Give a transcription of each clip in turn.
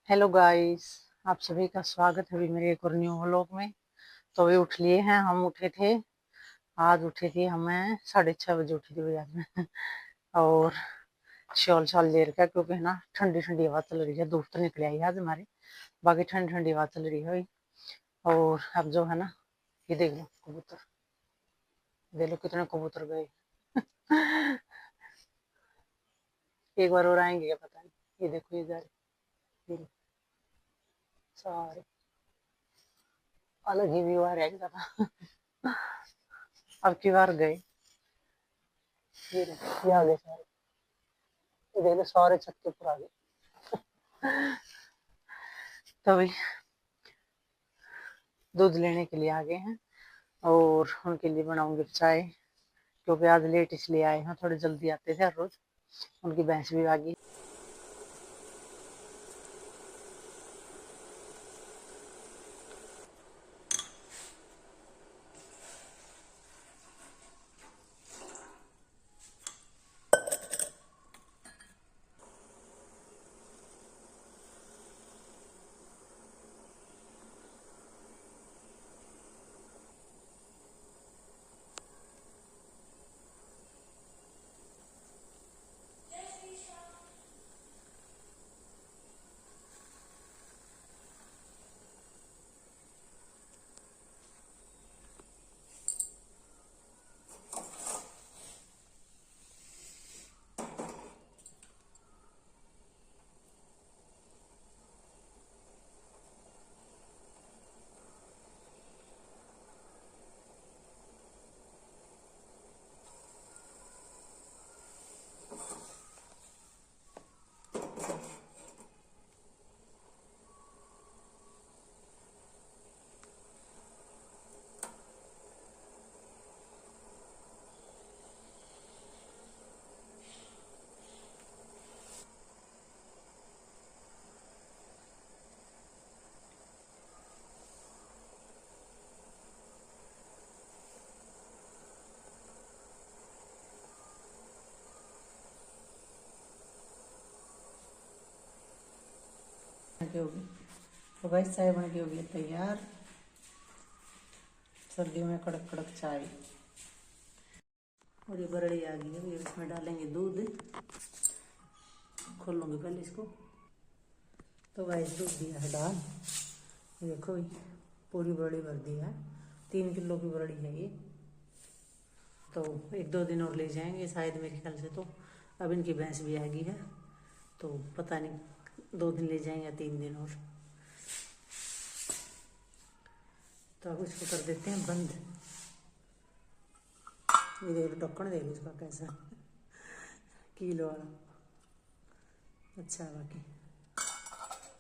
Hello guys, आप सभी का स्वागत है अभी मेरे एक और न्यू व्लॉग में। तो अभी उठ लिए हैं, हम उठे थे। आज उठी थी हमें 6:30 बजे उठी थी भैया में। और शॉल शाल ले रखा क्योंकि है ना ठंडी ठंडी हवा चल रही है। धूप तो निकल आई आज हमारी, बाकी ठंडी ठंडी हवा चल रही है। और अब जो है ना, ये देख लो कबूतर, देख लो कितने कबूतर गए। एक बार और आएंगे क्या पता नहीं। ये देखो, ये जा रहे, ये सारे अलग ही व्यू आ रहा है एकदम। अब की बार गए, ये आ गए सारे, ये देख लो सारे छत के ऊपर आ गए। तभी दूध लेने के लिए आ गए हैं और उनके लिए बनाऊंगी चाय, क्योंकि आज लेट इसलिए आए हैं, थोड़े जल्दी आते थे हर रोज। उनकी भैंस भी आ गई। होगी तो भाई चाय बन के होगी तैयार। सर्दियों में कड़क कड़क चाय। और ये बरड़ी आ गई है, इसमें डालेंगे दूध। खोलूंगी पहले इसको। तो भाई दूध दिया है डाल, देखो पूरी बरड़ी भर दी है। 3 किलो की बरड़ी है ये। तो 1-2 दिन और ले जाएंगे शायद मेरे ख्याल से। तो अब इनकी भैंस भी आ गई है, तो पता नहीं 2 दिन ले जाएंगे या 3 दिन और। तो अब इसको कर देते हैं बंद। ये देख ढक्कन देख लो इसका कैसा किलो वाला। अच्छा, बाकी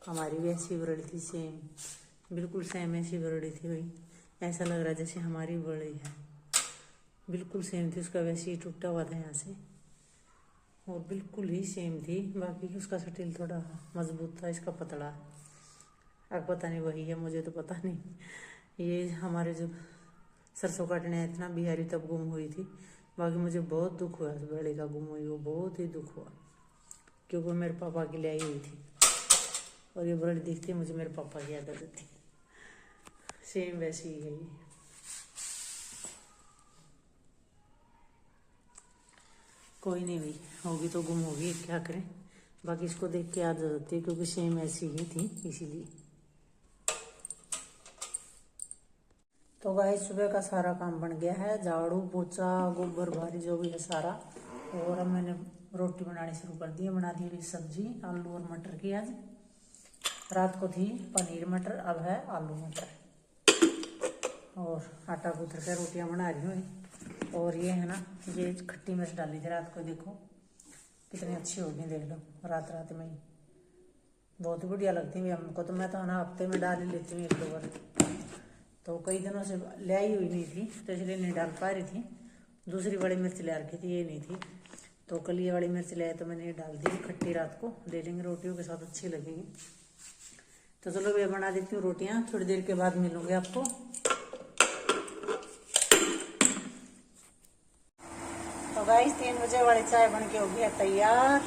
हमारी भी ऐसी बरड़ी थी, सेम बिल्कुल सेम ऐसी बरड़ी थी। वही ऐसा लग रहा है जैसे हमारी बरड़ी है, बिल्कुल सेम थी। उसका वैसे ही टूटा हुआ था यहाँ से, और बिल्कुल ही सेम थी। बाकी उसका सटील थोड़ा मजबूत था, इसका पतला। अब पता नहीं वही है, मुझे तो पता नहीं। ये हमारे जब सरसों काटने आए थे ना बिहारी, तब गुम हुई थी। बाकी मुझे बहुत दुख हुआ उस बरड़ी का गुम हुई, वो बहुत ही दुख हुआ, क्योंकि मेरे पापा के लिए आई हुई थी। और ये बरड़ी दिखती मुझे मेरे पापा की याद आ जाती, सेम वैसी ही है ये। कोई नहीं भाई, होगी तो गुम होगी, क्या करें। बाकी इसको देख के याद आ जाती है, क्योंकि सेम ऐसी ही थी इसीलिए। तो भाई सुबह का सारा काम बन गया है, झाड़ू पोछा गोबर भारी जो भी है सारा। और अब मैंने रोटी बनानी शुरू कर दी है। बना दी सब्जी आलू और मटर की। आज रात को थी पनीर मटर, अब है आलू मटर। और आटा गूंथ के रोटियां बना रही हूँ। और ये है ना, ये खट्टी मिर्च डाली थी रात को, देखो कितनी अच्छी होगी, देख लो रात रात में ही। बहुत ही बढ़िया लगती है हमको तो। मैं तो ना हफ्ते में डाल ही लेती हूँ 1-2 बार। तो कई दिनों से ले आई हुई नहीं थी, तो इसलिए नहीं डाल पा रही थी। दूसरी बड़ी मिर्च ले रखी थी, ये नहीं थी। तो कल ये वाली मिर्च ले आए तो मैंने ये डाल दी खट्टी। रात को ले लेंगे, रोटियों के साथ अच्छी लगेगी। तो चलो मैं बना देती हूँ रोटियाँ, थोड़ी देर के बाद मिलूंगी आपको। तो गाइस 3 बजे वाली चाय बन के हो गई है तैयार।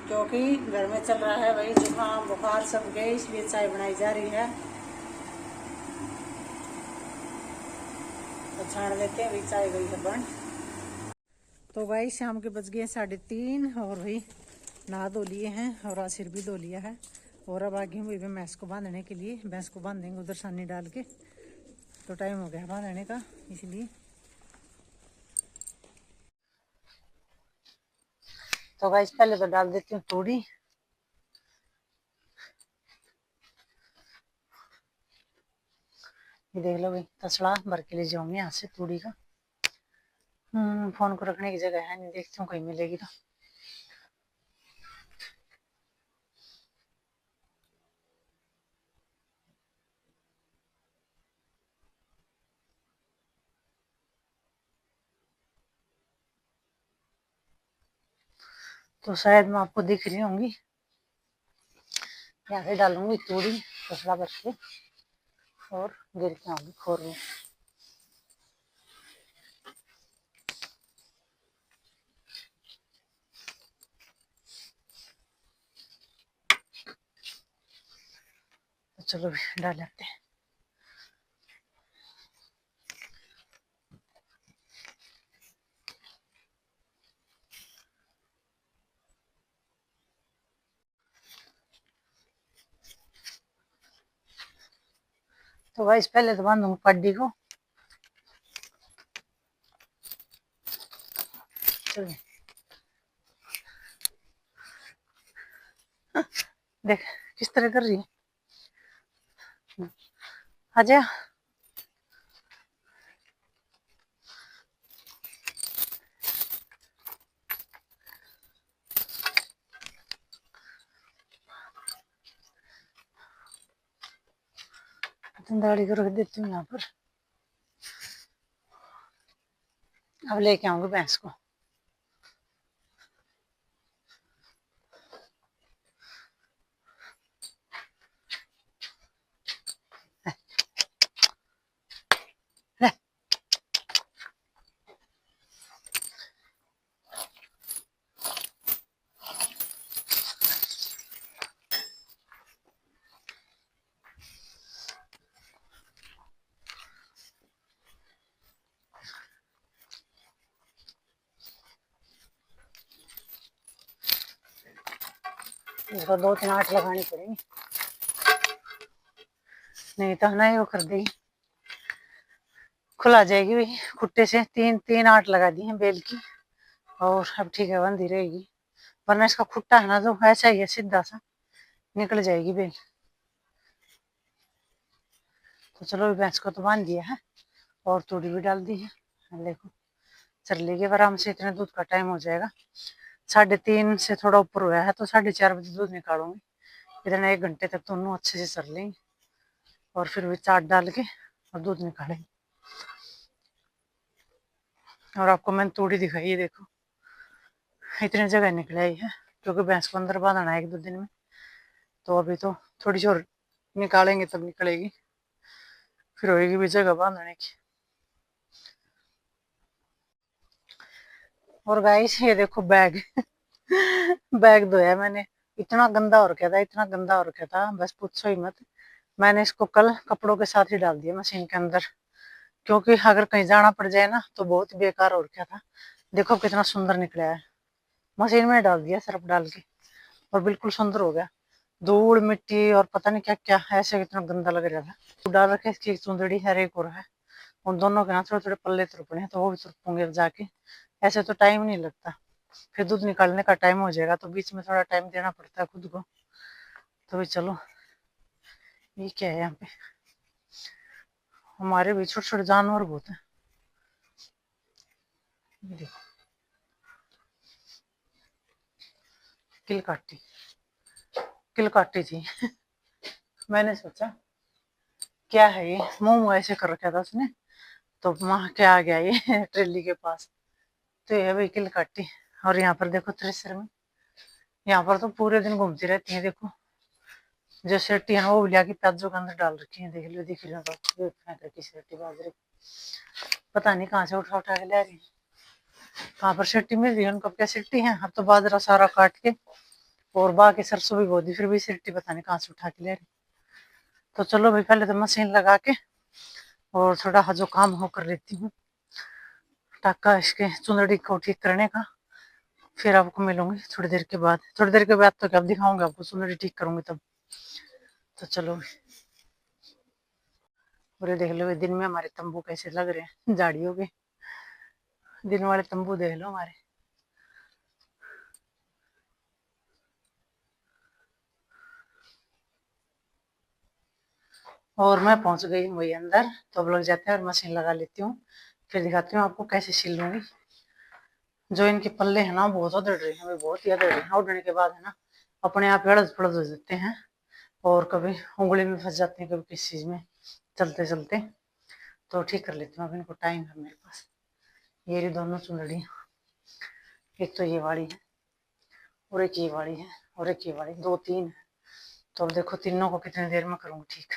क्योंकि घर में चल रहा है वही जुकाम बुखार सब गए, इसलिए चाय बनाई जा रही है। तो छान लेते हैं, अभी चाय गई है बन। तो भाई शाम के बज गए 3:30 और भाई नहा धो लिए हैं और सिर भी धो लिया है। और अब आगे हुई भी भैंस को बांधने के लिए, भैंस को बांधेंगे उधर सानी डाल के। तो टाइम हो गया बांधने का, इसलिए। तो गाइस पहले तो डाल देती हूँ तूड़ी। ये देख लो भाई, तसड़ा भर के ले जाऊंगी यहाँ से तूड़ी का। फोन को रखने की जगह है नहीं, देखती हूँ कहीं मिलेगी तो। तो शायद मैं आपको दिख रही होंगी, यहाँ से डालूंगी तूड़ी तसड़ा भर के और गिर के आऊंगी खोर में। तो चलो डाल लेते हैं। तो भाई पहले तो बांधूंगी पड्डी को। चलिए देख किस तरह कर रही है, आजा। दाढ़ी को रख देती हूँ यहाँ पर। अब लेके आऊंगी भैंस को। इसको 2-3 आठ लगानी पड़ेगी, नहीं तो ना ही वो कर देगी, खुला जाएगी भाई। खुट्टे से 3 आठ लगा दी है बेल की, और अब ठीक है बंधी रहेगी। वरना इसका खुट्टा है ना जो ऐसा ही है सीधा सा, निकल जाएगी बेल। तो चलो भैंस को तो बांध दिया है और तूड़ी भी डाल दी है। देखो चल लेगी आराम से, इतने दूध का टाइम हो जाएगा। 3:30 से थोड़ा ऊपर हुआ है, तो 4:30 बजे दूध निकालूंगी। इतने 1 घंटे तक दोनों अच्छे से चल लेंगे और फिर भी चाट डाल के और दूध निकालेंगे। और आपको मैंने तूड़ी दिखाई है, देखो इतनी जगह निकल आई है, क्योंकि भैंस को अंदर बांधना है 1-2 दिन में। तो अभी तो थोड़ी सी और निकालेंगे तब निकलेगी, फिर होएगी भी जगह बांधने की। और गाइस ये देखो बैग बैग धोया मैंने, इतना गंदा हो रखा था, इतना गंदा हो रखा था बस पूछो ही मत। मैंने इसको कल कपड़ों के साथ ही डाल दिया मशीन के अंदर, क्योंकि अगर कहीं जाना पड़ जाए ना तो बहुत बेकार हो रखा था। देखो कितना सुंदर निकला है, मशीन में डाल दिया सर्फ डाल के और बिल्कुल सुंदर हो गया। धूल मिट्टी और पता नहीं क्या क्या ऐसे कितना गंदा लग रहा था। तो डाल रखे इसकी चुंदड़ी है, एक और है, उन दोनों के ना थोड़े थोड़े पल्ले तुरपने हैं, तो वो भी तुरपूंगे जाके। ऐसे तो टाइम नहीं लगता, फिर दूध निकालने का टाइम हो जाएगा, तो बीच में थोड़ा टाइम देना पड़ता है खुद को। तो भी चलो, ये क्या है यहाँ पे, हमारे भी छोटे छोटे जानवर बहुत है। देखो किल काटी, किल काटी थी मैंने सोचा क्या है ये, मुंह ऐसे कर रखा था उसने, तो वहां के आ गया ये ट्रेली के पास। तो ये भाई किल काटी। और यहाँ पर देखो थ्रेसर में, यहाँ पर तो पूरे दिन घूमती रहती है। देखो जो शर्टी है ना वो लिया के प्याजों के अंदर डाल रखी है, देख लो दिख रही हो तो। फेंक रखी शर्टी बाजरे, पता नहीं कहाँ से उठा उठा के ले रही है, कहाँ पर शर्टी मिल रही है उनको, क्या शर्टी है। अब तो बाजरा सारा काट के और बाकी सरसों भी बो दी, फिर भी सिरटी पता नहीं कहाँ से उठा के ले रही। तो चलो भाई पहले तो मशीन लगा के और थोड़ा जो काम हो कर लेती हूँ, टाका इसके चुंदड़ी को ठीक करने का। फिर आपको मिलूंगी थोड़ी देर के बाद। थोड़ी देर के बाद तो क्या दिखाऊंगा आपको, चुंदड़ी ठीक करूंगी तब। तो चलो, और देख लो दिन में हमारे तंबू कैसे लग रहे हैं झाड़ियों के। दिन वाले तंबू देख लो हमारे। और मैं पहुंच गई वही अंदर, तो अब लग जाते हैं और मशीन लगा लेती हूँ। फिर दिखाती हूँ आपको कैसे सिल लूंगी। जो इनके पल्ले है ना बहुत उधड़ रहे हैं, बहुत ही उधड़ रहे हैं। उड़ने के बाद है ना अपने आप अड़द पड़द हो जाते हैं, और कभी उंगली में फंस जाते हैं, कभी किसी चीज में चलते चलते। तो ठीक कर लेती हूँ, अब इनको टाइम है मेरे पास। ये रही दोनों चुंदड़ियाँ, एक तो ये वाली है और एक ये वाली है और एक ये वाली, दो तीन है। तो अब देखो तीनों को कितनी देर में करूँगी ठीक।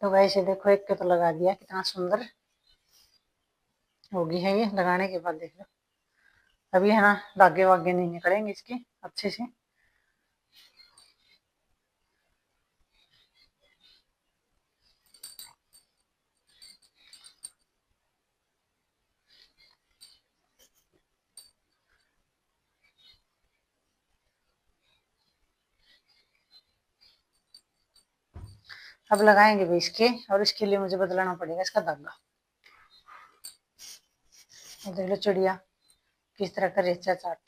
तो वैसे देखो, एक के तो लगा दिया, कितना सुंदर होगी है ये लगाने के बाद। देख लो अभी है ना, धागे वागे नहीं निकलेंगे इसके अच्छे से। अब लगाएंगे भी इसके, और इसके लिए मुझे बदलाना पड़ेगा इसका धागा। देख लो चिड़िया किस तरह का रेचा चाट।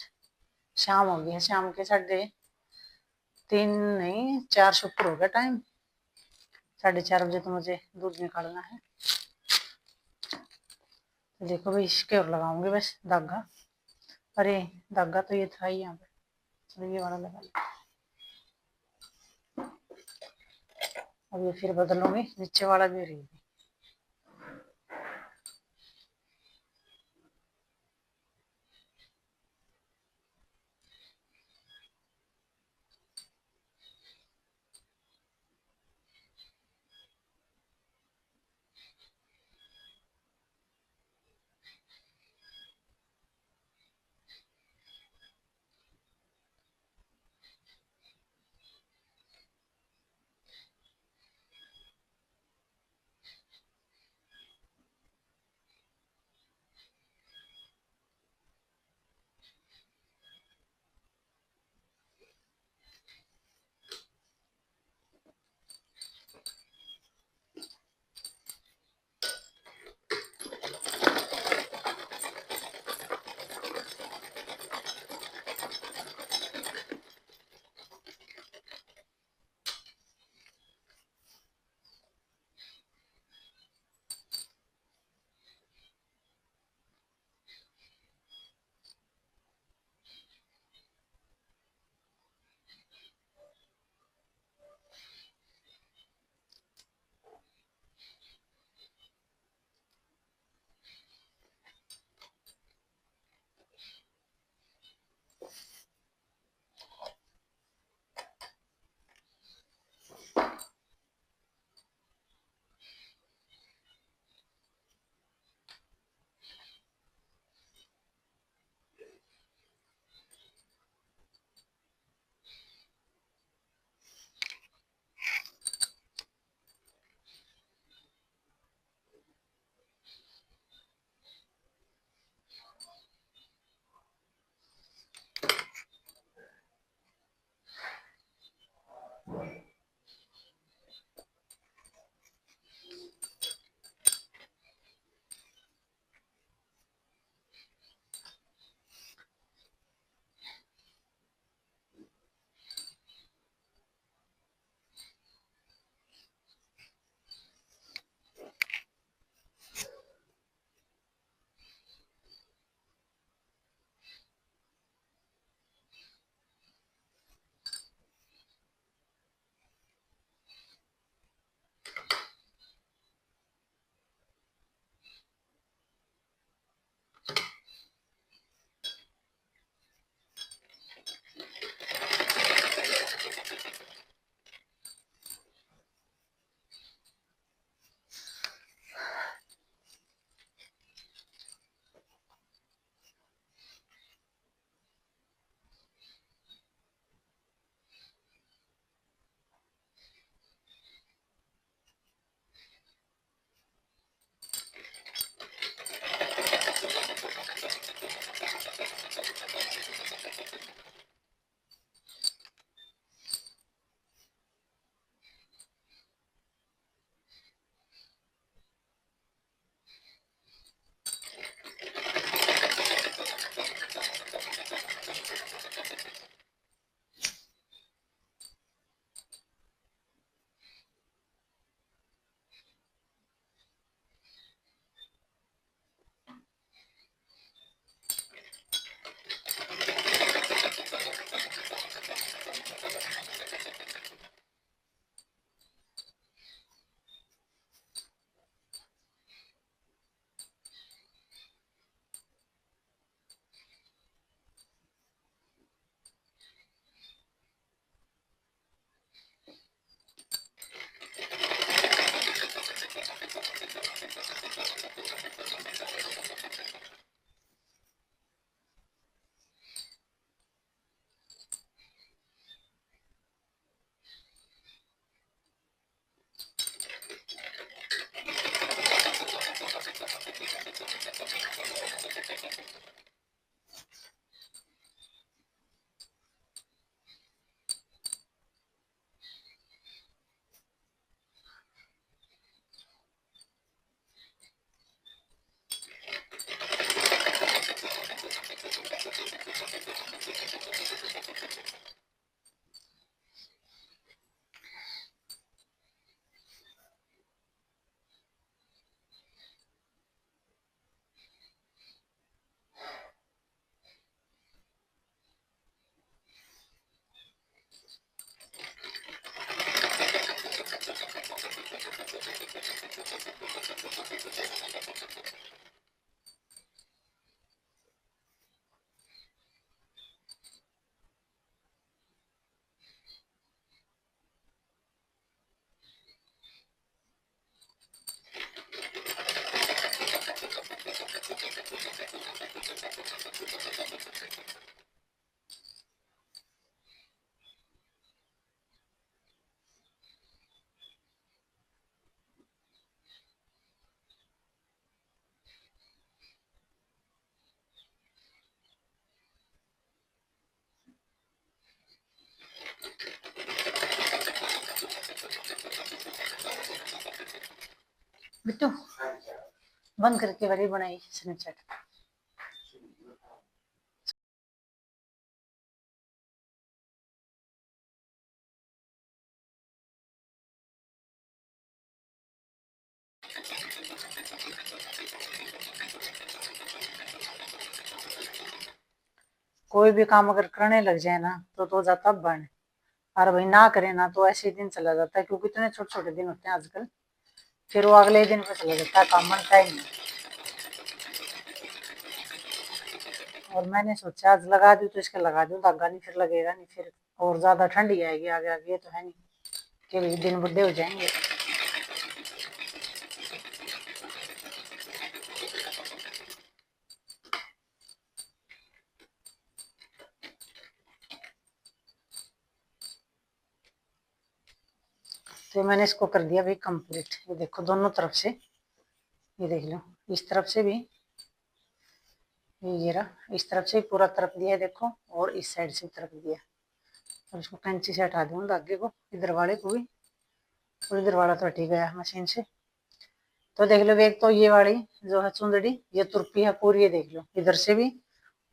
शाम हो गई है, शाम के 3:30 नहीं 4 से ऊपर हो गया टाइम। 4:30 बजे तो मुझे दूध निकालना है। तो देखो भाई, इसके और लगाऊंगी बस धागा। अरे धागा तो ये था ही यहाँ पे, चलो ये वाला लगा लिया। अब ये फिर बदलूंगी, नीचे वाला भी रहेगी। बिट्टू बंद करके बड़ी बनाई स्नैपचैट। कोई भी काम अगर करने लग जाए ना तो जाता बन। और भाई ना करे ना तो ऐसे ही दिन चला जाता है, क्योंकि इतने छोटे छोटे दिन होते हैं आजकल। फिर वो अगले दिन पे चला जाता है, काम बनता ही नहीं। और मैंने सोचा आज लगा दूं तो इसका लगा दूं, धागा नहीं फिर लगेगा नहीं, फिर और ज्यादा ठंडी आएगी आगे आगे, तो है नहीं कि भाई दिन बुढ़े हो जाएंगे। तो मैंने इसको कर दिया भाई कंप्लीट। ये देखो दोनों तरफ से, ये देख लो इस तरफ से भी, ये रहा इस तरफ से पूरा तरफ दिया है देखो, और इस साइड से तरफ दिया। अब इसको कैंची से हटा दूंगा धागे को, इधर वाले को भी, और इधर वाला तो हट ही गया मशीन से। तो देख लो एक तो ये वाली जो है चुंदड़ी, ये तुरपी है पूरी, ये देख लो इधर से भी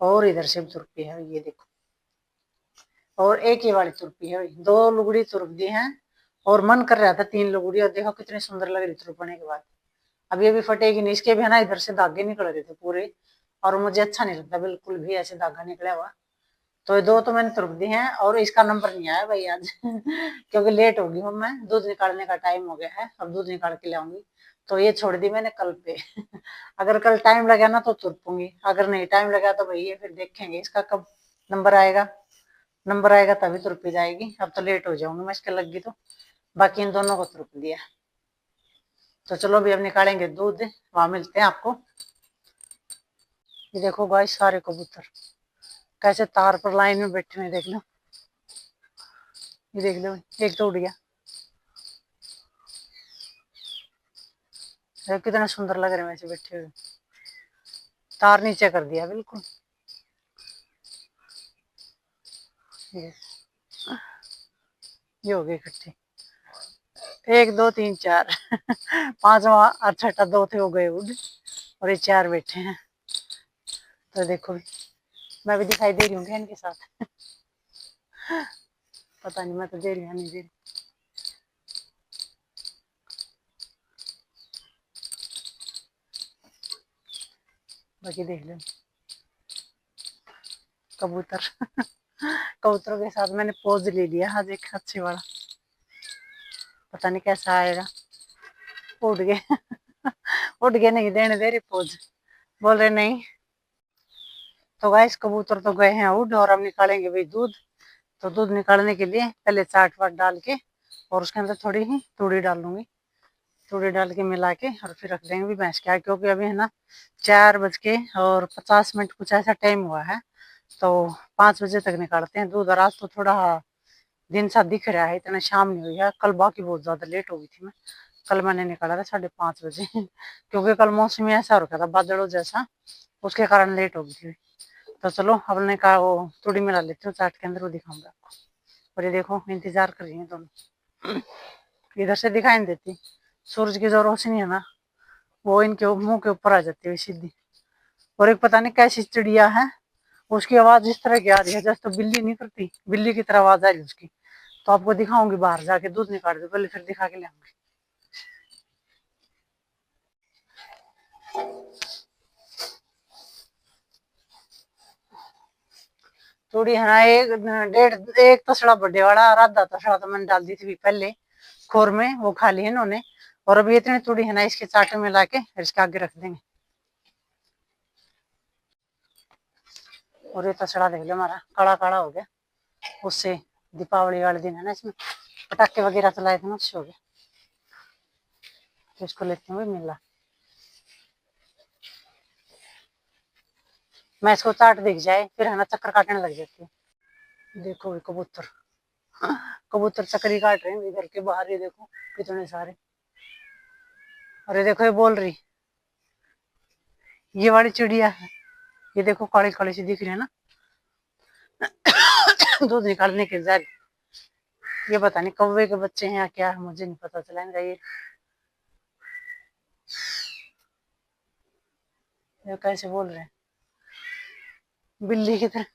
और इधर से भी तुरपी है, ये देखो। और एक ही वाली तुरपी है, दो लुगड़ी तुरप दी है। और मन कर रहा था तीन लुगड़ी, और देखो कितनी सुंदर लग रही तुरपने के बाद। अब ये भी फटेगी नहीं, इसके भी है ना इधर से धागे निकल रहे थे पूरे, और मुझे अच्छा नहीं लगता बिल्कुल भी ऐसे धागा निकला हुआ। तो ये दो तो मैंने तुरप दी हैं, और इसका नंबर नहीं आया भाई आज क्योंकि लेट होगी हूँ मैं, दूध निकालने का टाइम हो गया है, अब दूध निकाल के लाऊंगी। तो ये छोड़ दी मैंने कल पे अगर कल टाइम लगा ना तो तुरपूंगी, अगर नहीं टाइम लगा तो भैया फिर देखेंगे इसका कब नंबर आएगा। नंबर आएगा तभी तुरपी जाएगी, अब तो लेट हो जाऊंगी मैं इसके लगी तो। बाकी इन दोनों को तुरप दिया। तो चलो अभी अब निकालेंगे दूध, वहां मिलते हैं आपको। ये देखो गाइस सारे कबूतर कैसे तार पर लाइन में बैठे हुए, देख लो। ये देख लो एक तो उड़ गया, कितना सुंदर लग रहे हैं वैसे बैठे हुए। तार नीचे कर दिया बिल्कुल। ये हो गए इकट्ठे, एक दो तीन चार पांचवा और छठा दो थे वो गए उड़, और ये चार बैठे हैं। तो देखो मैं भी दिखाई दे रही हूँ इनके साथ पता नहीं मैं तो दे रही हूँ नहीं दे रही। बाकी देख लो कबूतर कबूतरों के साथ मैंने पोज ले लिया आज एक अच्छे वाला, पता नहीं कैसा आएगा। उड़ गए उड़ गए, नहीं देने दे रही पोज, बोल रहे नहीं। तो गाइस कबूतर तो गए हैं उड़, और हम निकालेंगे भाई दूध। तो दूध निकालने के लिए पहले चाट वाट डाल के, और उसके अंदर थोड़ी ही तूड़ी डाल दूंगी, तूड़ी डाल के मिला के, और फिर रख देंगे भी भैंस के, क्योंकि अभी है ना 4:50 कुछ ऐसा टाइम हुआ है। तो 5 बजे तक निकालते हैं दूध। और आज तो थोड़ा दिन सा दिख रहा है, इतना शाम नहीं हुई है कल, बाकी बहुत ज्यादा लेट हो गई थी मैं। कल मैंने निकाला था 5:30 बजे क्योंकि कल मौसम ऐसा रखा था बादलों जैसा, उसके कारण लेट हो गई थी। तो चलो हमने कहा वो थोड़ी मिला लेती हूँ चाट के अंदर, वो दिखाऊंगा आपको। और ये देखो इंतजार कर रही है दोनों इधर से दिखाई नहीं देती, सूरज की जो रोशनी है ना वो इनके मुंह के ऊपर आ जाती है सीधी। और एक पता नहीं कैसी चिड़िया है, उसकी आवाज इस तरह की आ रही है जैसे तो बिल्ली नहीं करती, बिल्ली की तरह आवाज आ रही है उसकी। तो आपको दिखाऊंगी, बाहर जाके दूध निकाल दो पहले, फिर दिखा के लाऊंगी। थोड़ी है ना एक डेढ़, एक तसड़ा बड़े वाला और आधा तसड़ा तो मैंने डाल दी थी पहले खोर में, वो खा ली है इन्होंने। और अभी इतनी थोड़ी है ना इसके चाटे में लाके इसके आगे रख देंगे। और ये तसड़ा देख लो हमारा काला काला हो गया, उससे दीपावली वाले दिन है ना इसमें पटाखे वगैरह चलाए थे ना, उससे हो गया। तो इसको लेते हुए मिला, मैं इसको चाट दिख जाए फिर है ना चक्कर काटने लग जाती है। देखो कबूतर कबूतर चक्री काट रहे हैं घर के बाहर, ये देखो कितने सारे। अरे देखो ये बोल रही, ये वाली चिड़िया है, ये देखो काली काली सी दिख रही है ना दूध निकालने के जा रही। ये पता नहीं कौवे के बच्चे हैं या क्या है, मुझे नहीं पता चला इनका। ये ये कैसे बोल रहे हैं बिल्ली की तरह।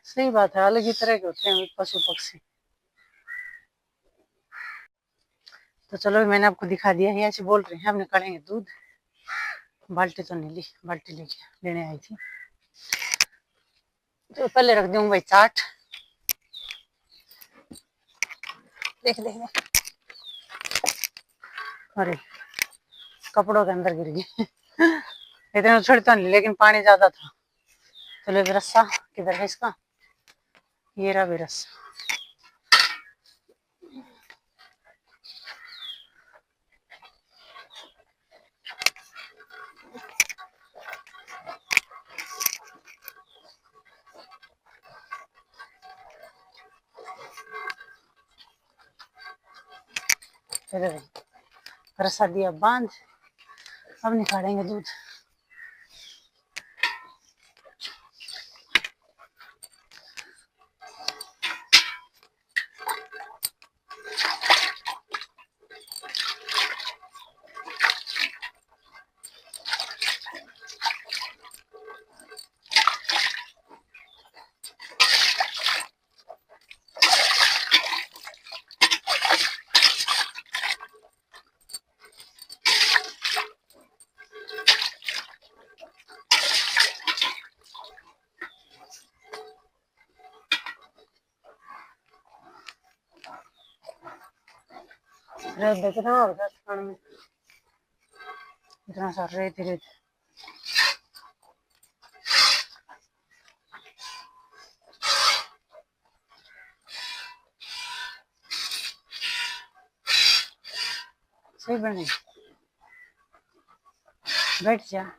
सही बात है, अलग ही तरह के होते हैं पशु पक्षी। तो चलो मैंने आपको दिखा दिया है, ऐसे बोल रहे हैं। हम निकालेंगे दूध। बाल्टी तो नहीं ली, बाल्टी लेके लेने आई थी। तो पहले रख दूंगा भाई चाट। देख देख देख, अरे कपड़ों के अंदर गिर गई। इतना छोड़ी तो नहीं, लेकिन पानी ज्यादा था। चलो तो रस्सा किधर है इसका? ये रहा भी रस्सा। रस्सा दिया बांध, अब निकालेंगे दूध। देखना होगा में इतना सारा रेत रेत। सही बने, बैठ जा।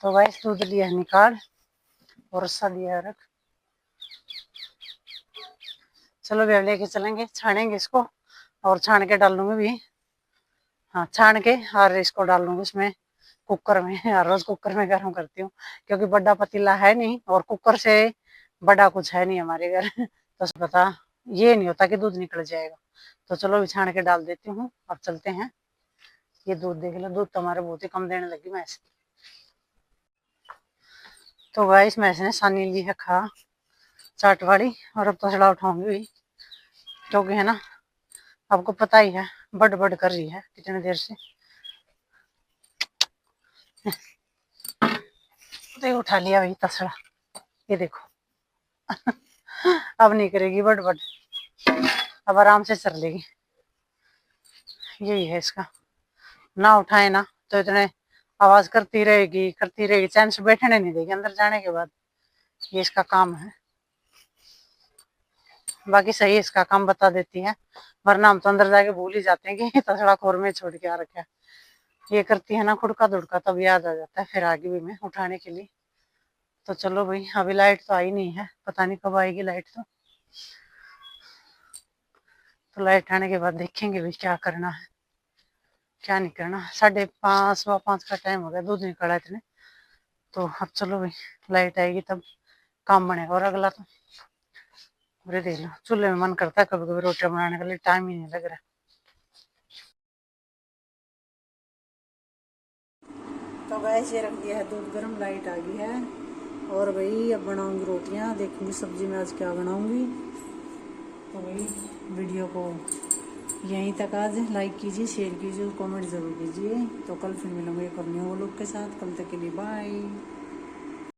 तो गाइस दूध लिया निकाल और रस्सा दिया रख। चलो भी लेके चलेंगे, छानेंगे इसको और छान के डाल दूंगी भी। हाँ छान के और इसको डाल दूंगी इसमें कुकर में। हर रोज कुकर में गर्म करती हूँ क्योंकि बड़ा पतीला है नहीं और कुकर से बड़ा कुछ है नहीं हमारे घर। तो पता ये नहीं होता कि दूध निकल जाएगा। तो चलो भी छान के डाल देती हूँ। अब चलते हैं। ये दूध देख लो, दूध तो हमारे बहुत ही कम देने लगी भैंस। तो गाइस भैंस ने सानी ली है खा चाट वाली और अब तसड़ा उठाऊंगी क्योंकि है ना आपको पता ही है बड़ बड़ कर रही है कितनी देर से। तो उठा लिया भाई तसड़ा, ये देखो। अब नहीं करेगी बड़ बड़, अब आराम से चल लेगी। यही है इसका, ना उठाए ना तो इतने आवाज करती रहेगी चैन से बैठने नहीं देगी अंदर जाने के बाद। ये इसका काम है, बाकी सही इसका काम बता देती है, वरना हम तो अंदर जाके भूल ही जाते हैं कि तसड़ा खोर में छोड़ के आ रखा है। ये करती है ना खुड़का दुड़का, तब याद आ जाता है फिर आगे भी मैं उठाने के लिए। तो चलो भाई अभी लाइट तो आई नहीं है, पता नहीं कब आएगी लाइट। तो लाइट आने के बाद देखेंगे भाई क्या करना है क्या नहीं करना। 5:30 5 का टाइम हो गया, दूध निकला इतने। तो अब चलो भाई लाइट आएगी तब काम बनेगा। और अगला तो बुरे देख लो, चूल्हे में मन करता है कभी कभी रोटियां बनाने के लिए, टाइम ही नहीं लग रहा। तो गैस ये रख दिया है दूध गर्म, लाइट आ गई है। और भाई अब बनाऊंगी रोटियां, देखूंगी सब्जी में आज क्या बनाऊंगी। तो भाई वीडियो को यहीं तक आज लाइक कीजिए, शेयर कीजिए और कमेंट जरूर कीजिए। तो कल फिर मिलूंगे एक और न्यू व्लॉग के साथ, कल तक के लिए बाय।